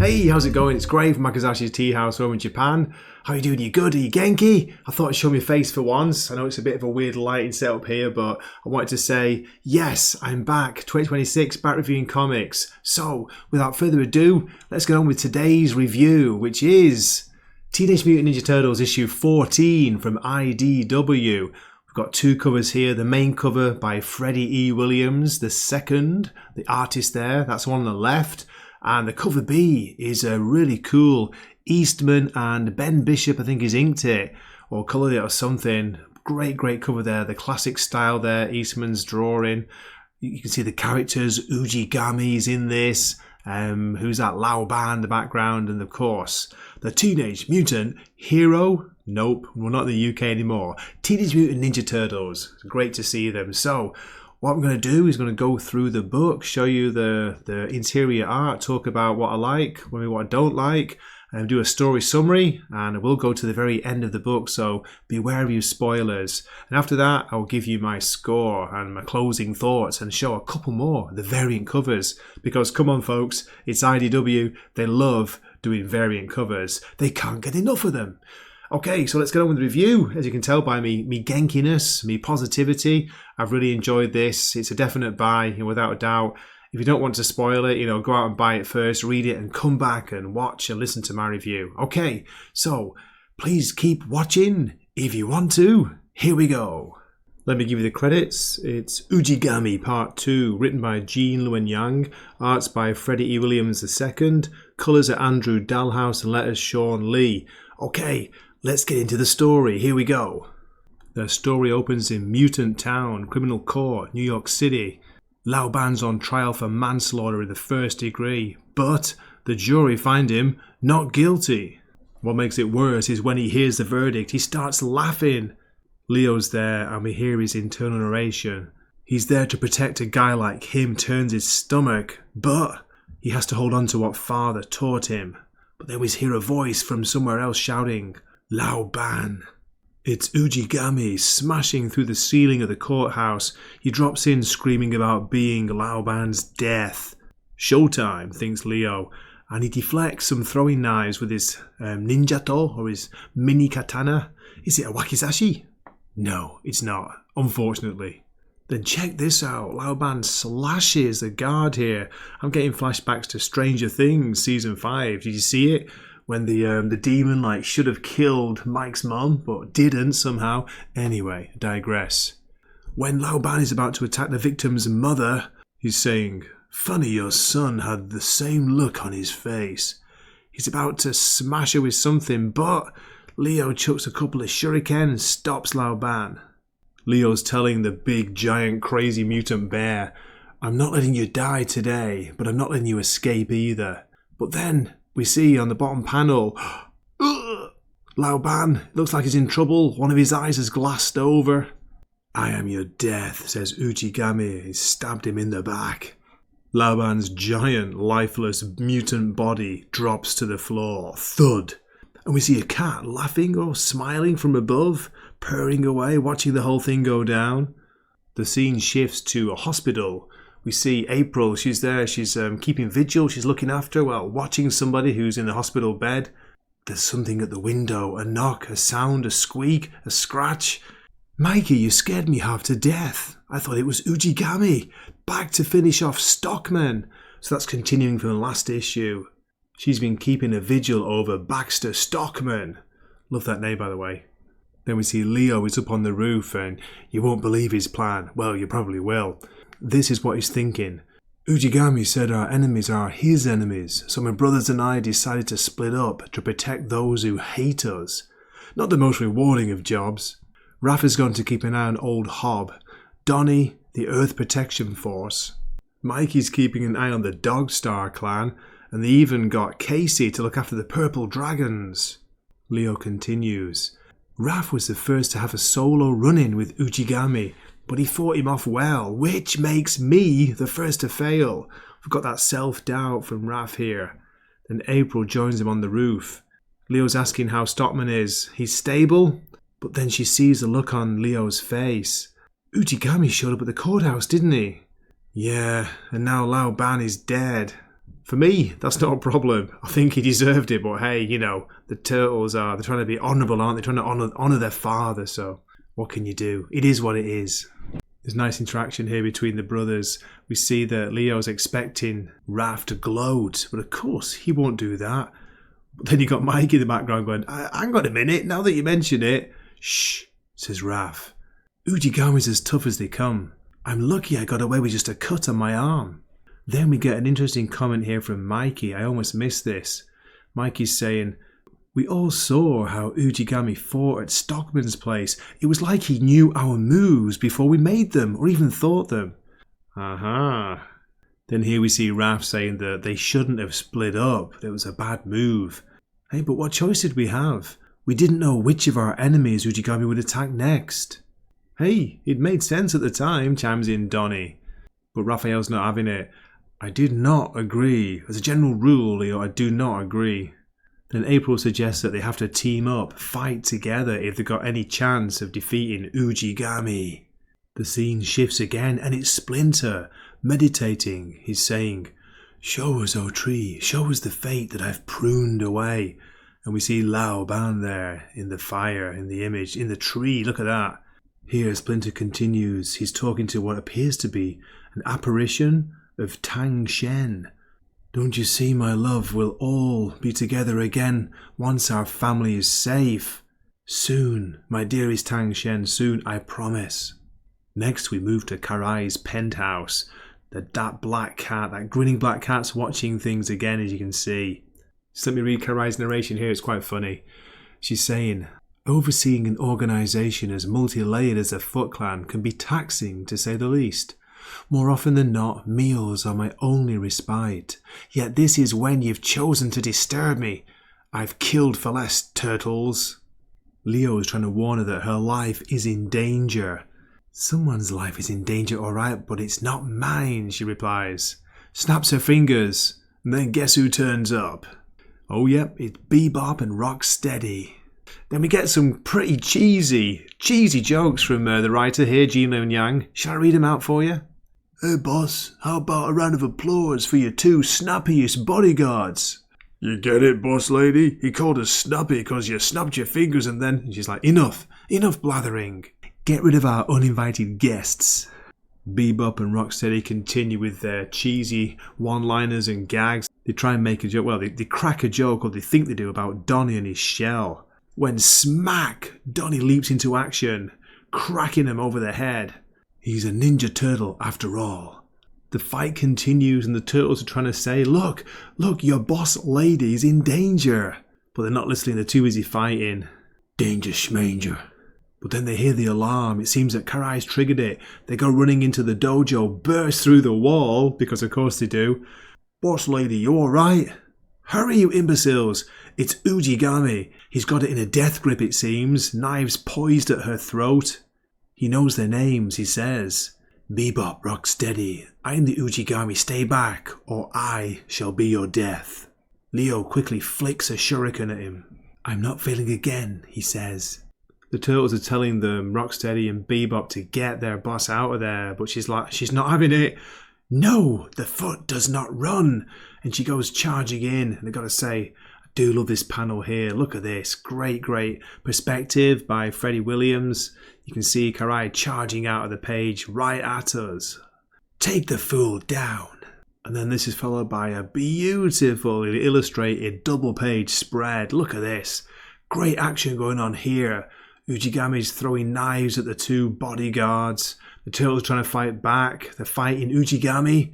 Hey, how's it going? It's Gray from Makazashi's Tea House home in Japan. How you doing? Are you good? Are you Genki? I thought I'd show my face for once. I know it's a bit of a weird lighting setup here, but I wanted to say, yes, I'm back. 2026, back reviewing comics. So, without further ado, let's get on with today's review, which is Teenage Mutant Ninja Turtles issue 14 from IDW. We've got two covers here. The main cover by Freddie E. Williams, the second, the artist there. That's the one on the left. And the cover B is a really cool Eastman and Ben Bishop, I think, has inked it or coloured it or something. Great cover there. The classic style there, Eastman's drawing. You can see the characters. Ujigami's in this. Who's that? Laoban in the background. And of course, the Teenage Mutant Hero. Nope, we're not in the UK anymore. Teenage Mutant Ninja Turtles. It's great to see them. So, what I'm going to do is going to go through the book, show you the interior art, talk about what I like, maybe what I don't like, and do a story summary, and we'll go to the very end of the book, so beware of you spoilers. And after that, I'll give you my score and my closing thoughts and show a couple more, the variant covers, because come on folks, it's IDW, they love doing variant covers. They can't get enough of them. Okay, so let's get on with the review. As you can tell by me genkiness, me positivity, I've really enjoyed this. It's a definite buy, without a doubt. If you don't want to spoil it, go out and buy it first, read it, and come back and watch and listen to my review. Okay, so please keep watching if you want to. Here we go. Let me give you the credits. It's Ujigami Part 2, written by Luen Yang, arts by Freddie E. Williams II, colours are Andrew Dalhouse and letters Sean Lee. Okay, let's get into the story. Here we go. The story opens in Mutant Town, Criminal Court, New York City. Laoban's on trial for manslaughter in the first degree, but the jury find him not guilty. What makes it worse is when he hears the verdict, he starts laughing. Leo's there and we hear his internal narration. He's there to protect a guy like him, turns his stomach, but he has to hold on to what father taught him. But then we hear a voice from somewhere else shouting, Laoban. It's Ujigami smashing through the ceiling of the courthouse. He drops in screaming about being Laoban's death. Showtime, thinks Leo, and he deflects some throwing knives with his ninjato or his mini katana. Is it a wakizashi? No, it's not, unfortunately. Then check this out. Laoban slashes the guard here. I'm getting flashbacks to Stranger Things season 5. Did you see it? When the demon should have killed Mike's mom, but didn't somehow. Anyway, I digress. When Laoban is about to attack the victim's mother, he's saying, "Funny your son had the same look on his face." He's about to smash her with something, but Leo chucks a couple of shuriken and stops Laoban. Leo's telling the big, giant, crazy mutant bear, "I'm not letting you die today, but I'm not letting you escape either." But then we see on the bottom panel, Laoban looks like he's in trouble. One of his eyes has glassed over. "I am your death," says Ujigami. He stabbed him in the back. Laoban's giant, lifeless, mutant body drops to the floor. Thud. And we see a cat laughing or smiling from above, purring away, watching the whole thing go down. The scene shifts to a hospital. We see April, she's there, she's keeping vigil, she's looking after, watching somebody who's in the hospital bed. There's something at the window, a knock, a sound, a squeak, a scratch. "Mikey, you scared me half to death. I thought it was Ujigami, back to finish off Stockman." So that's continuing from the last issue. She's been keeping a vigil over Baxter Stockman. Love that name, by the way. Then we see Leo is up on the roof and you won't believe his plan. Well, you probably will. This is what he's thinking. "Ujigami said our enemies are his enemies, so my brothers and I decided to split up to protect those who hate us. Not the most rewarding of jobs. Raph is going to keep an eye on old Hob. Donnie, the Earth Protection Force. Mikey's keeping an eye on the Dogstar clan, and they even got Casey to look after the Purple Dragons." Leo continues. "Raph was the first to have a solo run-in with Ujigami, but he fought him off well, which makes me the first to fail. We've got that self-doubt from Raph here." Then April joins him on the roof. Leo's asking how Stockman is. He's stable, but then she sees the look on Leo's face. "Ujigami showed up at the courthouse, didn't he?" "Yeah, and now Laoban is dead." For me, that's not a problem. I think he deserved it, but hey, you know, the Turtles they're trying to be honourable, aren't they? Trying to honour their father, so what can you do? It is what it is. There's nice interaction here between the brothers. We see that Leo's expecting Raph to gloat, but of course he won't do that. But then you got Mike in the background going, hang on a minute, now that you mention it. Shh, says Raph. Ujigami's as tough as they come. I'm lucky I got away with just a cut on my arm. Then we get an interesting comment here from Mikey. I almost missed this. Mikey's saying, we all saw how Ujigami fought at Stockman's place. It was like he knew our moves before we made them or even thought them. Aha. Then here we see Raph saying that they shouldn't have split up. It was a bad move. Hey, but what choice did we have? We didn't know which of our enemies Ujigami would attack next. Hey, it made sense at the time, chimes in Donnie. But Raphael's not having it. I did not agree. As a general rule, Leo, I do not agree. Then April suggests that they have to team up, fight together if they've got any chance of defeating Ujigami. The scene shifts again and it's Splinter, meditating. He's saying, show us, O tree, show us the fate that I've pruned away. And we see Lao Ban there, in the fire, in the image, in the tree, look at that. Here Splinter continues, he's talking to what appears to be an apparition of Tang Shen. Don't you see, my love, we'll all be together again once our family is safe. Soon, my dearest Tang Shen, soon, I promise. Next we move to KARAI's penthouse. That black cat, that grinning black cat's watching things again, as you can see. Just let me read KARAI's narration here, it's quite funny. She's saying, overseeing an organisation as multi-layered as the Foot Clan can be taxing, to say the least. More often than not, meals are my only respite. Yet this is when you've chosen to disturb me. I've killed for less, Turtles. Leo is trying to warn her that her life is in danger. Someone's life is in danger, alright, but it's not mine, she replies. Snaps her fingers, and then guess who turns up? Oh yep, it's Bebop and Rocksteady. Then we get some pretty cheesy jokes from the writer here, Jin Yang. Shall I read them out for you? Hey boss, how about a round of applause for your two snappiest bodyguards? You get it, boss lady? He called us snappy because you snapped your fingers and then... And she's like, enough blathering. Get rid of our uninvited guests. Bebop and Rocksteady continue with their cheesy one-liners and gags. They try and make a joke, well, they crack a joke, or they think they do, about Donnie and his shell. When smack, Donnie leaps into action, cracking him over the head. He's a Ninja Turtle after all. The fight continues and the Turtles are trying to say, look, your boss lady is in danger. But they're not listening, they're too busy fighting. Danger schmanger. But then they hear the alarm. It seems that KARAI's triggered it. They go running into the dojo, burst through the wall, because of course they do. Boss lady, you alright? Hurry, you imbeciles. It's Ujigami. He's got it in a death grip, it seems, knives poised at her throat. He knows their names, he says. Bebop, Rocksteady, I am the Ujigami, stay back, or I shall be your death. Leo quickly flicks a shuriken at him. I'm not failing again, he says. The Turtles are telling them, Rocksteady and Bebop, to get their boss out of there, but she's not having it. No, the Foot does not run. And she goes charging in, and I gotta say, I do love this panel here. Look at this, great perspective by Freddie Williams. You can see KARAI charging out of the page right at us. Take the fool down. And then this is followed by a beautifully illustrated double page spread. Look at this. Great action going on here. Ujigami's throwing knives at the two bodyguards. The Turtles are trying to fight back. They're fighting Ujigami.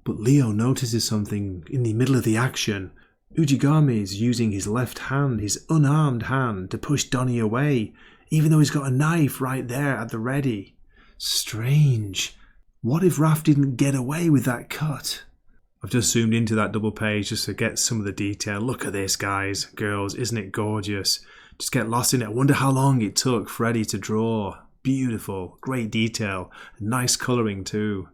But Leo notices something in the middle of the action. Ujigami is using his left hand, his unarmed hand, to push Donnie away, even though he's got a knife right there at the ready. Strange. What if Raph didn't get away with that cut? I've just zoomed into that double page just to get some of the detail. Look at this, guys, girls, isn't it gorgeous? Just get lost in it. I wonder how long it took Freddie to draw. Beautiful, great detail, nice colouring too.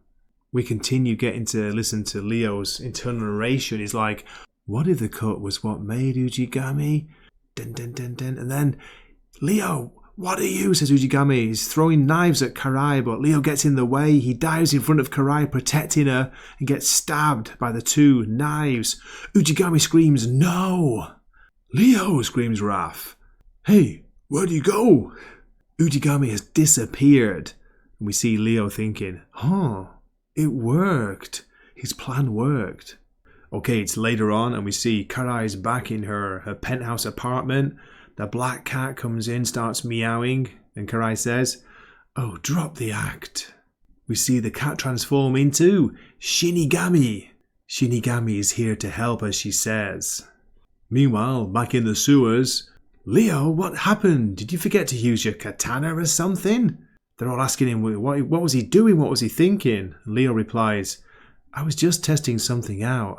We continue getting to listen to Leo's internal narration. He's like, what if the cut was what made Ujigami? Dun, dun, dun, dun. And then, Leo, What are you, says Ujigami. He's throwing knives at KARAI, but Leo gets in the way. He dives in front of KARAI, protecting her, and gets stabbed by the 2 knives. Ujigami screams, no! Leo, screams Raph. Hey, where'd you go? Ujigami has disappeared. And we see Leo thinking, it worked. His plan worked. Okay, it's later on, and we see KARAI's back in her penthouse apartment. The black cat comes in, starts meowing, and KARAI says, oh, drop the act. We see the cat transform into Shinigami. Shinigami is here to help, as she says. Meanwhile, back in the sewers, Leo, what happened? Did you forget to use your katana or something? They're all asking him, what was he doing? What was he thinking? And Leo replies, I was just testing something out.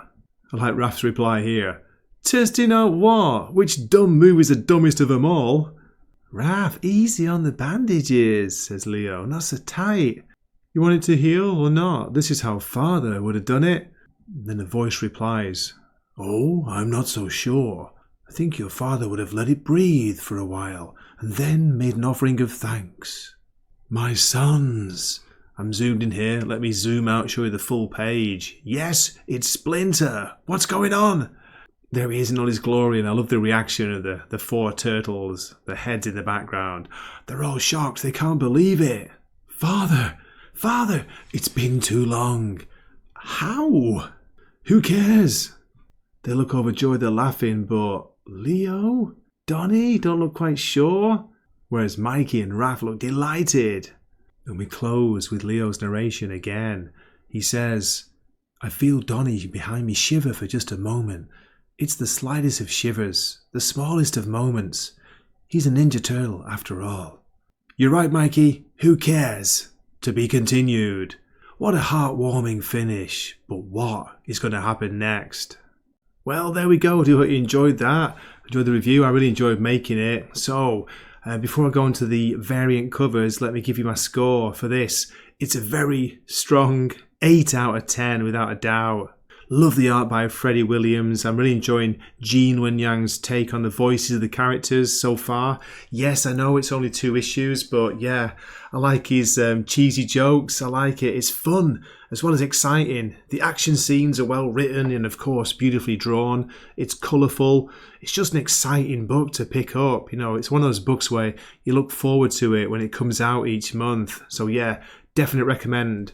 I like Raph's reply here. Testing out what? Which dumb move is the dumbest of them all? Raph, easy on the bandages, says Leo. Not so tight. You want it to heal or not? This is how Father would have done it. Then a voice replies, oh, I'm not so sure. I think your father would have let it breathe for a while and then made an offering of thanks. My sons. I'm zoomed in here. Let me zoom out, show you the full page. Yes, it's Splinter. What's going on? There he is in all his glory, and I love the reaction of the 4 turtles, the heads in the background. They're all shocked. They can't believe it. Father, it's been too long. How? Who cares? They look overjoyed, they're laughing, but Leo? Donnie? Don't look quite sure. Whereas Mikey and Raph look delighted. And we close with Leo's narration again. He says, I feel Donnie behind me shiver for just a moment. It's the slightest of shivers, the smallest of moments. He's a Ninja Turtle after all. You're right, Mikey. Who cares? To be continued. What a heartwarming finish. But what is going to happen next? Well, there we go. I do hope you enjoyed that. Enjoyed the review. I really enjoyed making it. So, before I go into the variant covers, let me give you my score for this. It's a very strong 8 out of 10 without a doubt. Love the art by Freddie Williams. I'm really enjoying Gene Wen-Yang's take on the voices of the characters so far. Yes, I know it's only 2 issues, but yeah, I like his cheesy jokes. I like it. It's fun as well as exciting. The action scenes are well written and, of course, beautifully drawn. It's colourful. It's just an exciting book to pick up. You know, it's one of those books where you look forward to it when it comes out each month. So yeah, definitely recommend.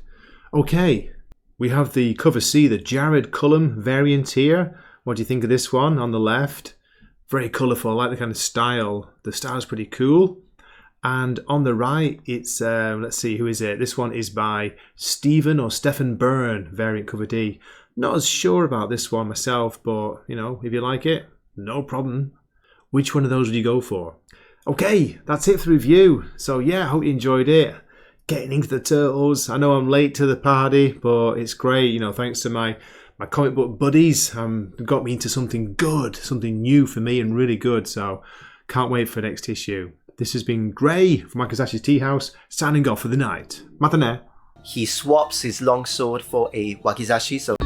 Okay. We have the cover C, the Jared Cullum variant here. What do you think of this one on the left? Very colourful. I like the kind of style. The style's pretty cool. And on the right, it's, let's see, who is it? This one is by Stephen Byrne, variant cover D. Not as sure about this one myself, but, you know, if you like it, no problem. Which one of those would you go for? Okay, that's it for the review. So yeah, I hope you enjoyed it. Getting into the Turtles. I know I'm late to the party, but it's great, you know, thanks to my comic book buddies. Got me into something good, something new for me and really good, so can't wait for the next issue. This has been Gray from Makazashi's Tea House, signing off for the night. Matane. He swaps his longsword for a wakizashi, so